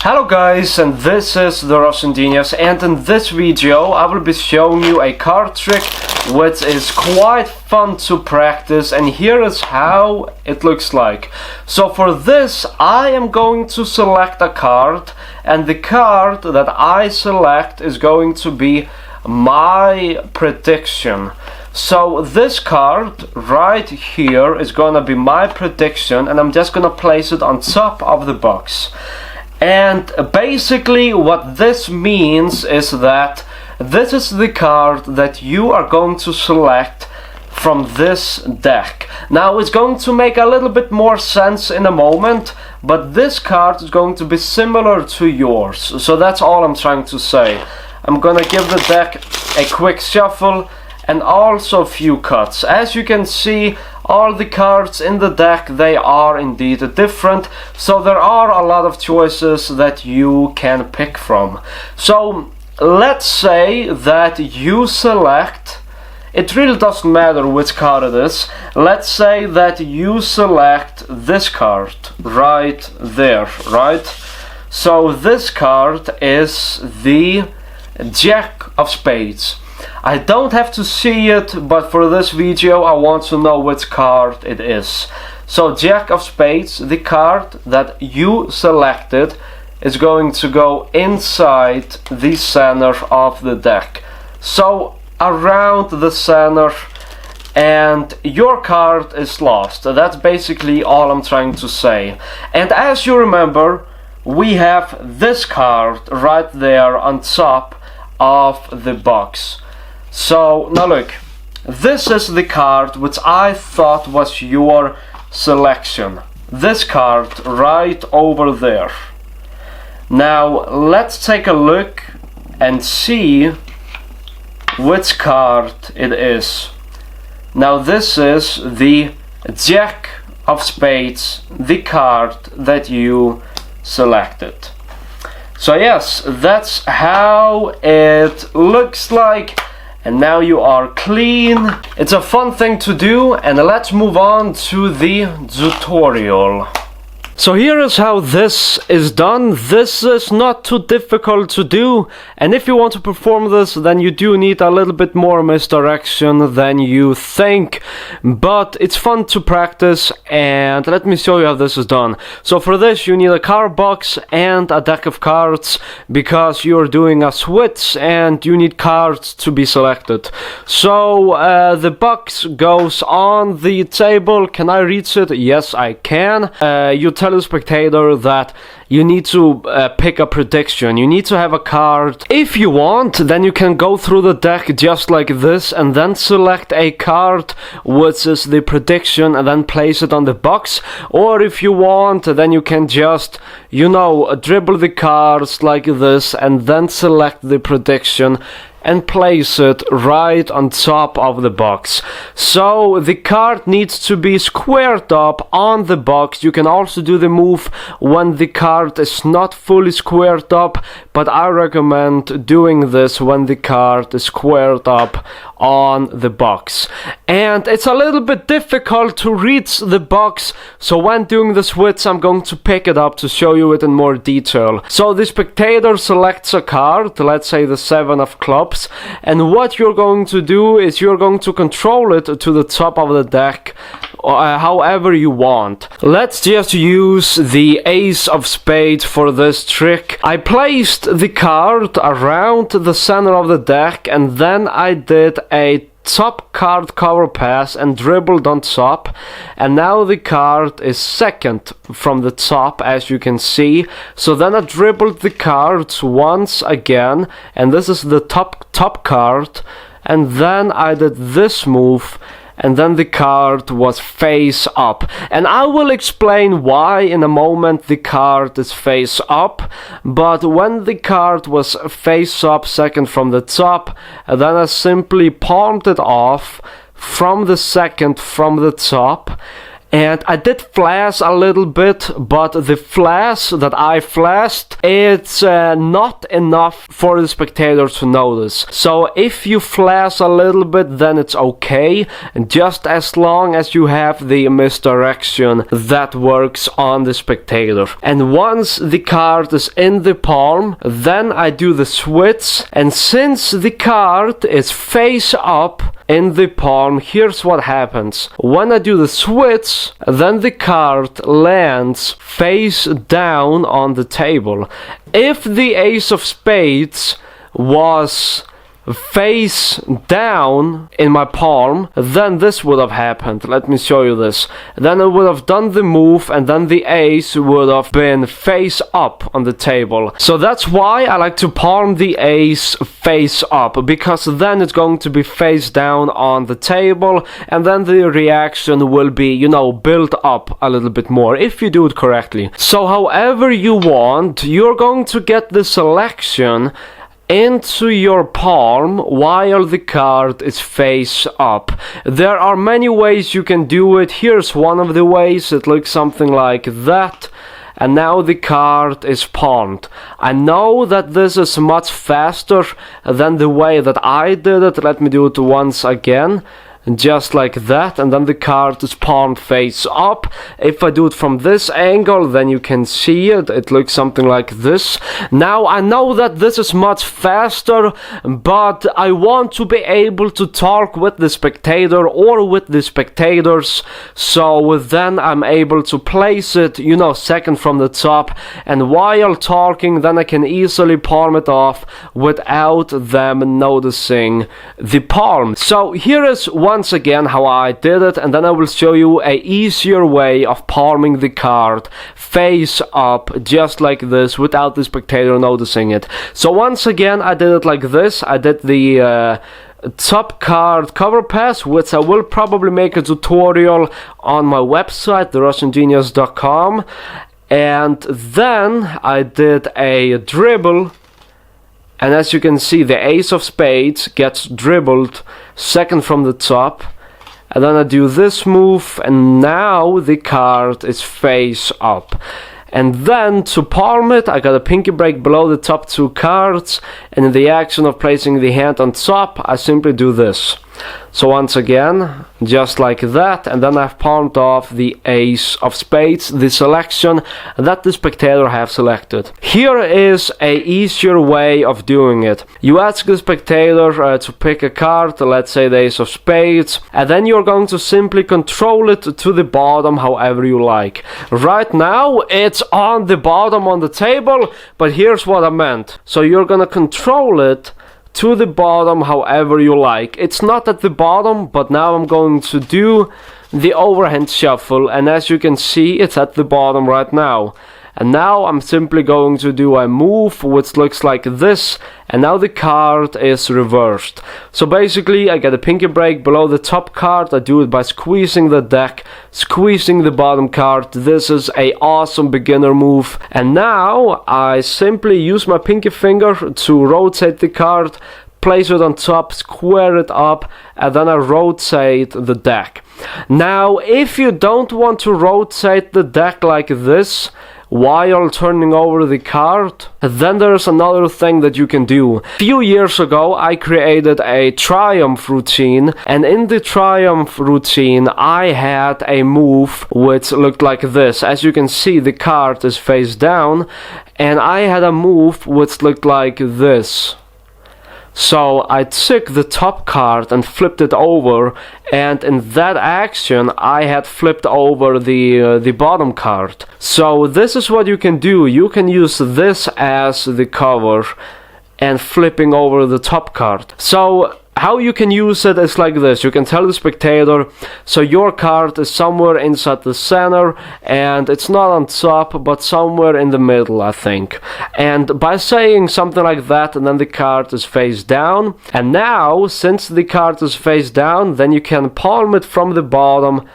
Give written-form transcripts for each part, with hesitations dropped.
Hello guys, and this is TheRussianGenius, and in this video I will be showing you a card trick which is quite fun to practice, and here is how it looks like. So for this I am going to select a card, and the card that I select is going to be my prediction. So this card right here is gonna be my prediction, and I'm just gonna place it on top of the box. And basically what this means is that this is the card that you are going to select from this deck. Now it's going to make a little bit more sense in a moment, but this card is going to be similar to yours. So that's all I'm trying to say. I'm gonna give the deck a quick shuffle and also a few cuts. As you can see, all the cards in the deck, they are indeed different, so there are a lot of choices that you can pick from. So let's say that you select, it really doesn't matter which card it is, let's say that you select this card right there, right? So this card is the Jack of Spades. I don't have to see it, but for this video I want to know which card it is. So Jack of Spades, the card that you selected, is going to go inside the center of the deck. So around the center, and your card is lost. That's basically all I'm trying to say. And as you remember, we have this card right there on top of the box. So now look, this is the card which I thought was your selection. This card right over there. Now let's take a look and see which card it is. Now this is the Jack of Spades, the card that you selected. So yes, that's how it looks like. And now you are clean. It's a fun thing to do, and let's move on to the tutorial. So here is how this is done. This is not too difficult to do, and if you want to perform this, then you do need a little bit more misdirection than you think, but it's fun to practice, and let me show you how this is done. So for this you need a card box and a deck of cards, because you're doing a switch and you need cards to be selected. So the box goes on the table. Can I reach it? Yes, I can. You tell the spectator that you need to pick a prediction. You need to have a card. If you want, then you can go through the deck just like this and then select a card which is the prediction and then place it on the box. Or if you want, then you can just, you know, dribble the cards like this and then select the prediction and place it right on top of the box. So the card needs to be squared up on the box. You can also do the move when the card is not fully squared up, but I recommend doing this when the card is squared up on the box. And it's a little bit difficult to reach the box, so when doing the switch I'm going to pick it up to show you it in more detail. So the spectator selects a card, let's say the 7 of clubs, and what you're going to do is you're going to control it to the top of the deck however you want. Let's just use the Ace of Spades for this trick. I placed the card around the center of the deck, and then I did a top card cover pass and dribbled on top, and now the card is second from the top, as you can see. So then I dribbled the cards once again, and this is the top card, and then I did this move, and then the card was face up. And I will explain why in a moment the card is face up, but when the card was face up second from the top, then I simply palmed it off from the second from the top, And I did flash a little bit, but the flash that I flashed, it's not enough for the spectator to notice. So if you flash a little bit, then it's okay, just as long as you have the misdirection that works on the spectator. And once the card is in the palm, then I do the switch, and since the card is face up in the palm, here's what happens. When I do the switch, then the card lands face down on the table. If the ace of spades was face down in my palm, then this would have happened. Let me show you this. Then I would have done the move, and then the ace would have been face up on the table. So that's why I like to palm the ace face up, because then it's going to be face down on the table, and then the reaction will be, you know, built up a little bit more if you do it correctly. So however you want, you're going to get the selection into your palm while the card is face up. There are many ways you can do it. Here's one of the ways. It looks something like that. And now the card is palmed. I know that this is much faster than the way that I did it. Let me do it once again. Just like that, and then the card is palmed face up. If I do it from this angle, then you can see it. It looks something like this. Now I know that this is much faster, but I want to be able to talk with the spectator or with the spectators, so then I'm able to place it, you know, second from the top, and while talking, then I can easily palm it off without them noticing the palm. So here is once again how I did it, and then I will show you a easier way of palming the card face up, just like this, without the spectator noticing it. So once again I did it like this. I did the top card cover pass, which I will probably make a tutorial on my website, TheRussianGenius.com, and then I did a dribble. And as you can see, the ace of spades gets dribbled second from the top. And then I do this move, and now the card is face up. And then to palm it, I got a pinky break below the top two cards. And in the action of placing the hand on top, I simply do this. So once again, just like that, and then I've palmed off the ace of spades, the selection that the spectator have selected. Here is a easier way of doing it. You ask the spectator to pick a card, let's say the ace of spades, and then you're going to simply control it to the bottom however you like. Right now it's on the bottom on the table, but here's what I meant. So you're gonna control it to the bottom however you like. It's not at the bottom, but now I'm going to do the overhand shuffle, and as you can see, it's at the bottom right now. And now I'm simply going to do a move which looks like this, and now the card is reversed. So basically I get a pinky break below the top card. I do it by squeezing the deck, squeezing the bottom card. This is a awesome beginner move. And now I simply use my pinky finger to rotate the card, place it on top, square it up, and then I rotate the deck. Now if you don't want to rotate the deck like this while turning over the card, then there's another thing that you can do. A few years ago I created a triumph routine, and in the triumph routine I had a move which looked like this. As you can see, the card is face down, and I had a move which looked like this. So I took the top card and flipped it over, and in that action I had flipped over the bottom card. So this is what you can do. You can use this as the cover and flipping over the top card. So how you can use it is like this. You can tell the spectator, so your card is somewhere inside the center, and it's not on top, but somewhere in the middle, I think. And by saying something like that, and then the card is face down, and now, since the card is face down, then you can palm it from the bottom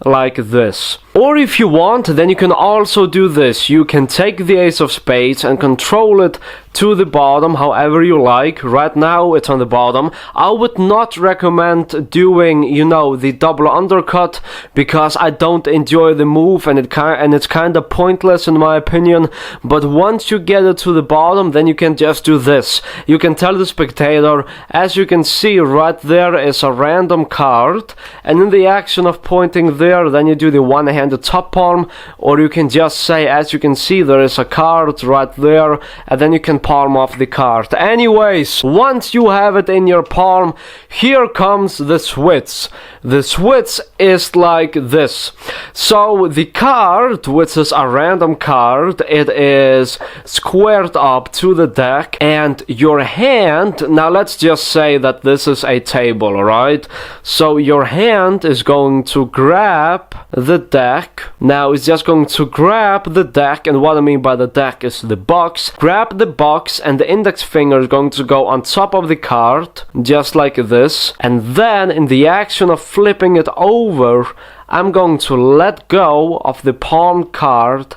like this. Or if you want, then you can also do this. You can take the ace of spades and control it to the bottom however you like. Right now it's on the bottom. I would not recommend doing, you know, the double undercut, because I don't enjoy the move, and it's kind of pointless in my opinion. But once you get it to the bottom, then you can just do this. You can tell the spectator, as you can see right there is a random card, and in the action of pointing there, then you do the one-handed top palm, or you can just say, as you can see, there is a card right there, and then you can palm off the card. Anyways, once you have it in your palm, here comes the switch. The switch is like this. So the card, which is a random card, it is squared up to the deck, and your hand, now let's just say that this is a table, alright? So your hand is going to grab the deck. Now it's just going to grab the deck, and what I mean by the deck is the box. Grab the box, and the index finger is going to go on top of the card, just like this. And then in the action of flipping it over, I'm going to let go of the palm card,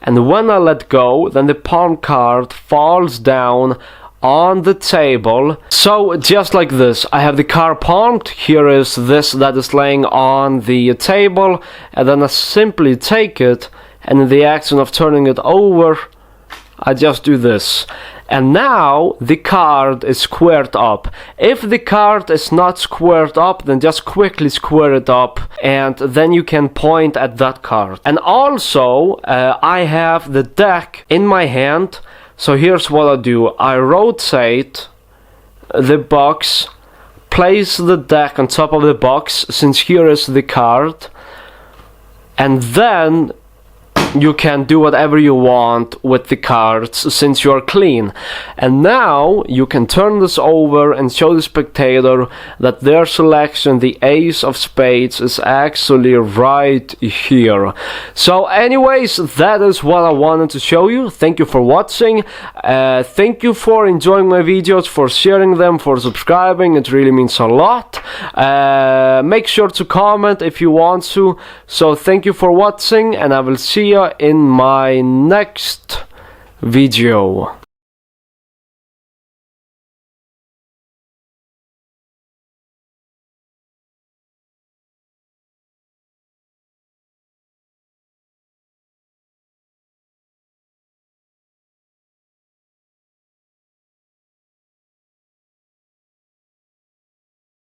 and when I let go, then the palm card falls down on the table. So just like this, I have the card palmed, here is this that is laying on the table, and then I simply take it, and in the action of turning it over, I just do this. And now the card is squared up. If the card is not squared up, then just quickly square it up, and then you can point at that card. And also, I have the deck in my hand. So here's what I do. I rotate the box, place the deck on top of the box, since here is the card, and then you can do whatever you want with the cards since you're clean. And now you can turn this over and show the spectator that their selection, the ace of spades, is actually right here. So anyways, that is what I wanted to show you. Thank you for watching. Thank you for enjoying my videos, for sharing them, for subscribing. It really means a lot. Make sure to comment if you want to. So thank you for watching, and I will see you in my next video.